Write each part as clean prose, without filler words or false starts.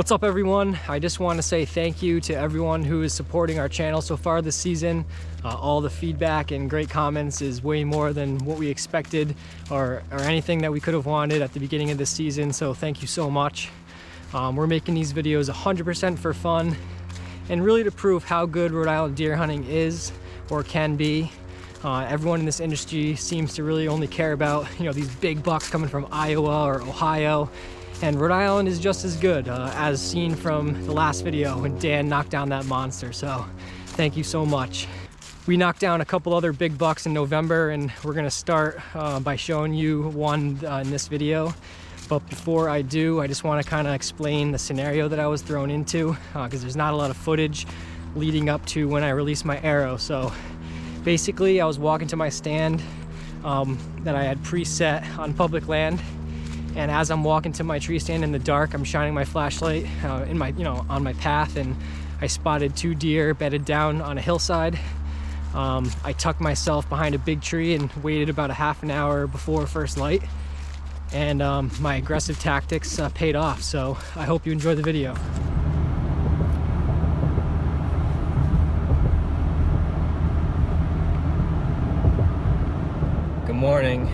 What's up, everyone? I just want to say thank you to everyone who is supporting our channel so far this season. All the feedback and great comments is way more than what we expected or anything that we could have wanted at the beginning of this season, so thank you so much. We're making these videos 100% for fun and really to prove how good Rhode Island deer hunting is or can be. Everyone in this industry seems to really only care about, these big bucks coming from Iowa or Ohio. And Rhode Island is just as good, as seen from the last video when Dan knocked down that monster. So thank you so much. We knocked down a couple other big bucks in November, and we're gonna start by showing you one in this video. But before I do, I just wanna kinda explain the scenario that I was thrown into, because there's not a lot of footage leading up to when I released my arrow. So basically, I was walking to my stand that I had preset on public land. And as I'm walking to my tree stand in the dark, I'm shining my flashlight on my path, and I spotted 2 deer bedded down on a hillside. I tucked myself behind a big tree and waited about a half an hour before first light. And my aggressive tactics paid off, so I hope you enjoy the video. Good morning.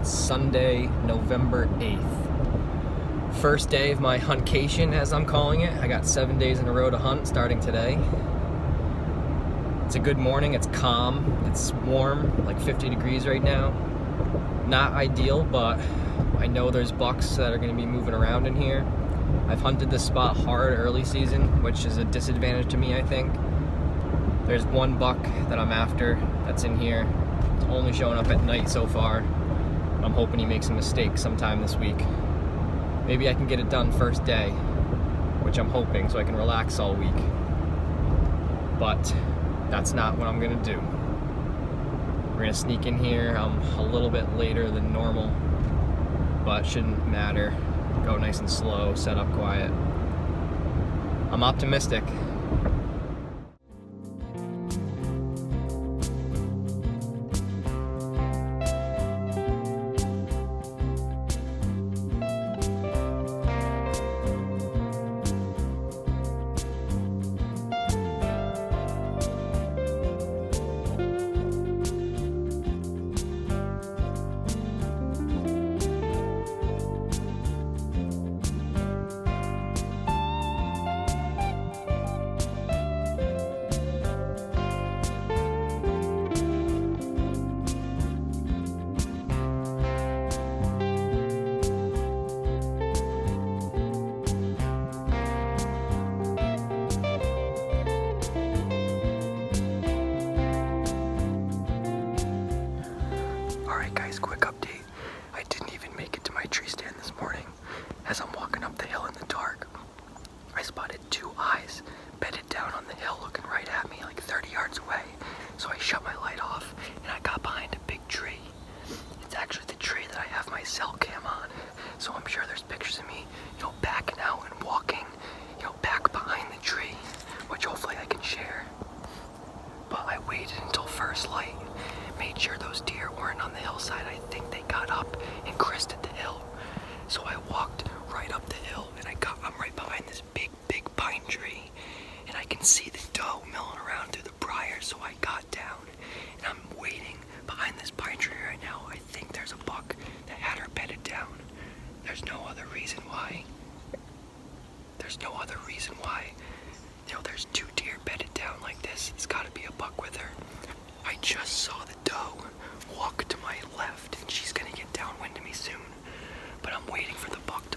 Sunday, November 8th. First day of my huntcation, as I'm calling it. I got 7 days in a row to hunt starting today. It's a good morning, it's calm, it's warm, like 50 degrees right now. Not ideal, but I know there's bucks that are gonna be moving around in here. I've hunted this spot hard early season, which is a disadvantage to me, I think. There's one buck that I'm after that's in here. It's only showing up at night so far. I'm hoping he makes a mistake sometime this week. Maybe I can get it done first day, which I'm hoping, so I can relax all week. But that's not what I'm gonna do. We're gonna sneak in here. I'm a little bit later than normal, but shouldn't matter. Go nice and slow, set up quiet. I'm optimistic. Quick update. I didn't even make it to my tree stand this morning. As I'm walking up the hill in the dark, I spotted 2 eyes bedded down on the hill looking right at me like 30 yards away. So I shut my light off and I got behind a big tree. It's actually the tree that I have my cell cam on. So I'm sure there's pictures of me, backing out and walking, back behind the tree, which hopefully I can share. But I waited until first light, made sure those deer weren't on the hillside. I think they got up and crested the hill. So I walked right up the hill and I'm right behind this big pine tree. And I can see the doe milling around through the briars, so I got down. And I'm waiting behind this pine tree right now. I think there's a buck that had her bedded down. There's no other reason why. There's 2 deer bedded down like this. It's gotta be a buck with her. I just saw the doe walk to my left, and she's gonna get downwind of me soon. But I'm waiting for the buck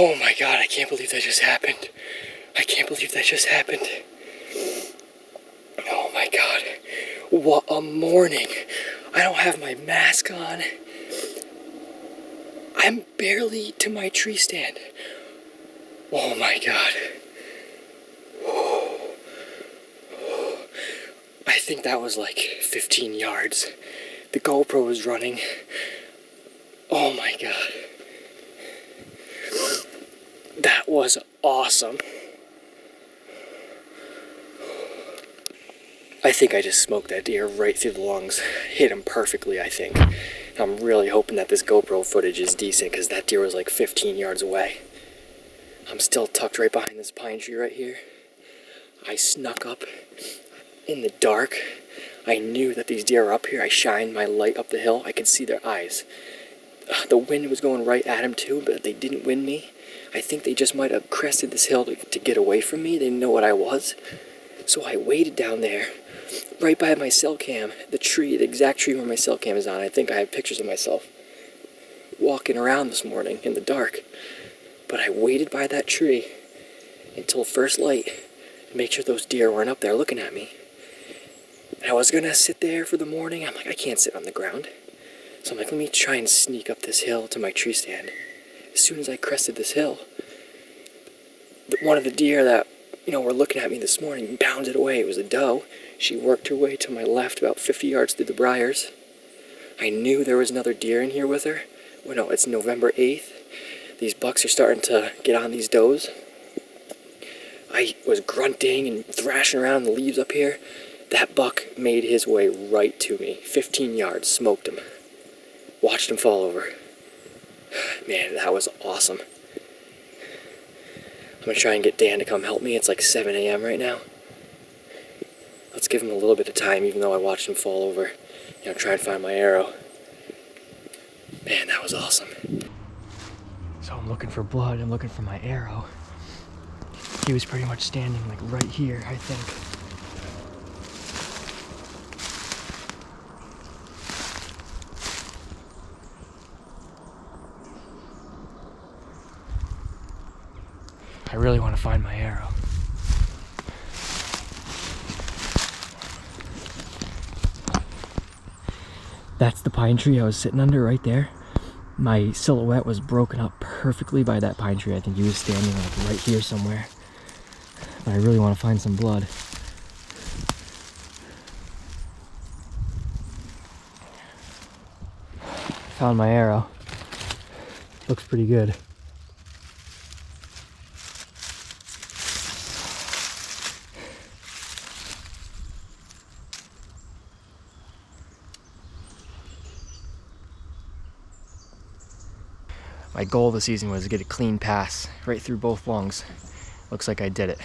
Oh my God, I can't believe that just happened. I can't believe that just happened. Oh my God, what a morning. I don't have my mask on. I'm barely to my tree stand. Oh my God. I think that was like 15 yards. The GoPro was running. Oh my God. That was awesome. I think I just smoked that deer right through the lungs. Hit him perfectly, I think. I'm really hoping that this GoPro footage is decent because that deer was like 15 yards away. I'm still tucked right behind this pine tree right here. I snuck up in the dark. I knew that these deer were up here. I shined my light up the hill. I could see their eyes. The wind was going right at them too, but they didn't wind me. I think they just might have crested this hill to get away from me. They didn't know what I was. So I waited down there, right by my cell cam, the tree, the exact tree where my cell cam is on. I think I have pictures of myself walking around this morning in the dark. But I waited by that tree until first light to make sure those deer weren't up there looking at me. And I was gonna sit there for the morning. I'm like, I can't sit on the ground. So I'm like, let me try and sneak up this hill to my tree stand. As soon as I crested this hill, one of the deer that, were looking at me this morning bounded away. It was a doe. She worked her way to my left about 50 yards through the briars. I knew there was another deer in here with her. Well, no, it's November 8th. These bucks are starting to get on these does. I was grunting and thrashing around the leaves up here. That buck made his way right to me. 15 yards, smoked him. Watched him fall over. Man, that was awesome. I'm gonna try and get Dan to come help me. It's like 7 a.m. right now. Let's give him a little bit of time, even though I watched him fall over. Try and find my arrow. Man, that was awesome. So I'm looking for blood. I'm looking for my arrow. He was pretty much standing like right here, I think. I really want to find my arrow. That's the pine tree I was sitting under right there. My silhouette was broken up perfectly by that pine tree. I think he was standing like right here somewhere. But I really want to find some blood. Found my arrow. Looks pretty good. My goal this season was to get a clean pass right through both lungs. Looks like I did it.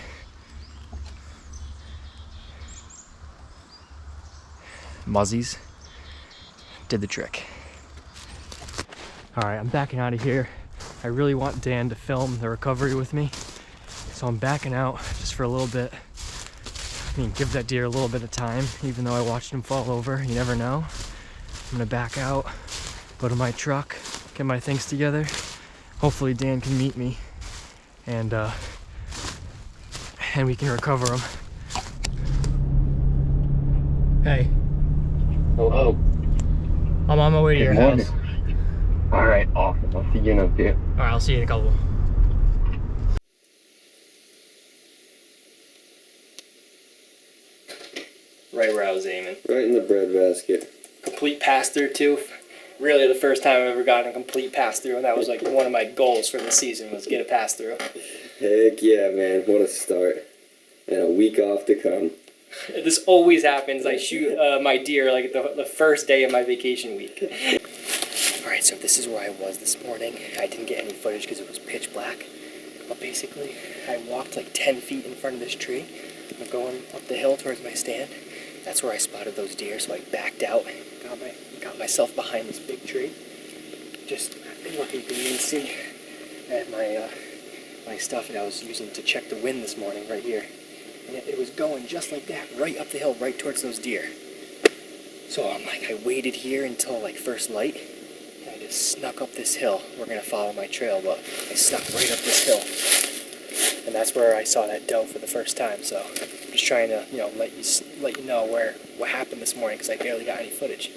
Muzzies did the trick. All right, I'm backing out of here. I really want Dan to film the recovery with me. So I'm backing out just for a little bit. Give that deer a little bit of time, even though I watched him fall over. You never know. I'm gonna back out, go to my truck, get my things together. Hopefully Dan can meet me and we can recover them. Hey. Hello. I'm on my way to your house. All right, awesome. I'll see you in a bit. All right, I'll see you in a couple. Right where I was aiming. Right in the bread basket. Complete pass through too. really the first time I've ever gotten a complete pass through, and that was like one of my goals for the season was get a pass through. Heck yeah, man. What a start. And a week off to come. This always happens. I shoot my deer like the first day of my vacation week. Alright, so this is where I was this morning. I didn't get any footage because it was pitch black. But basically, I walked like 10 feet in front of this tree. I'm going up the hill towards my stand. That's where I spotted those deer, so I backed out, got myself behind this big tree. Just lucky you can even see. I had my stuff that I was using to check the wind this morning right here. And it was going just like that, right up the hill, right towards those deer. So I waited here until like first light. And I just snuck up this hill. We're gonna follow my trail, but I snuck right up this hill. And that's where I saw that doe for the first time. So I'm just trying to, let you know what happened this morning because I barely got any footage.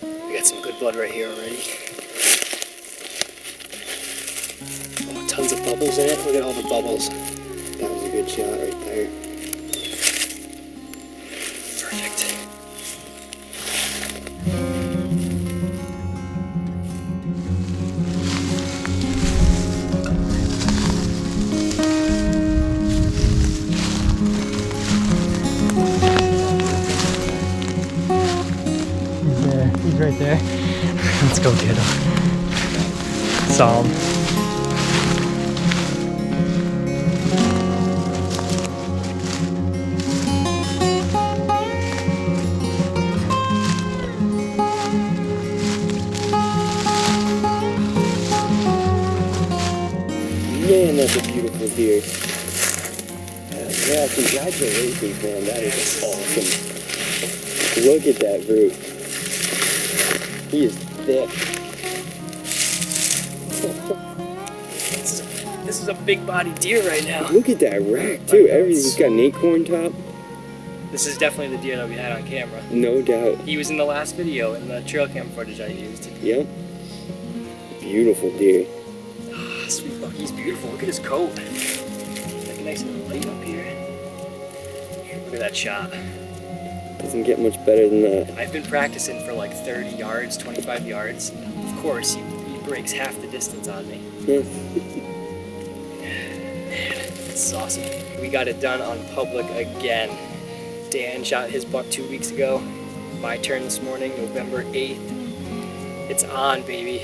We got some good blood right here already. Oh, tons of bubbles in it. Look at all the bubbles. That was a good shot right there. Perfect. He's right there. Let's go get him. Saw him. Man, that's a beautiful deer. Yeah, congratulations, man. That is awesome. Look at that root. He is thick. This is a big body deer right now. Look at that rack, too. Everything's got an acorn top. This is definitely the deer that we had on camera. No doubt. He was in the last video in the trail cam footage I used. Yep. Beautiful deer. Sweet buck, he's beautiful. Look at his coat. Like a nice little light up here. Look at that shot. Doesn't get much better than that. I've been practicing for like 30 yards, 25 yards. Of course, he breaks half the distance on me. Man, this is awesome. We got it done on public again. Dan shot his buck 2 weeks ago. My turn this morning, November 8th. It's on, baby.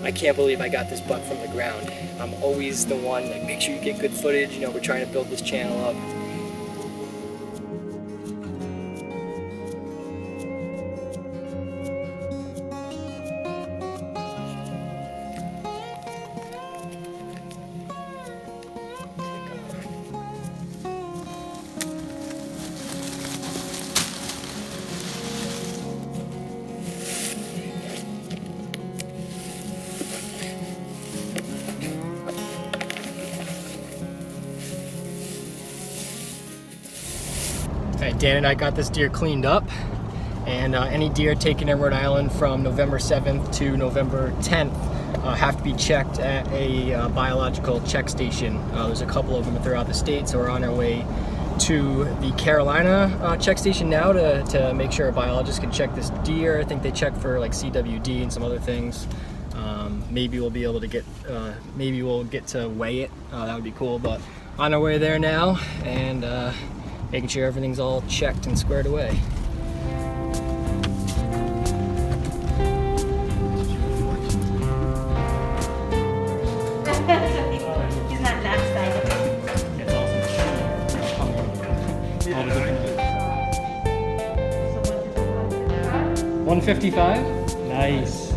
I can't believe I got this buck from the ground. I'm always the one, like, make sure you get good footage. We're trying to build this channel up. Alright, Dan and I got this deer cleaned up, and any deer taken in Rhode Island from November 7th to November 10th have to be checked at a biological check station. There's a couple of them throughout the state, so we're on our way to the Carolina check station now to make sure a biologist can check this deer. I think they check for like CWD and some other things. Maybe we'll be able to maybe we'll get to weigh it. That would be cool, but on our way there now, and making sure everything's all checked and squared away. He's not that excited. It's awesome. 155? Nice.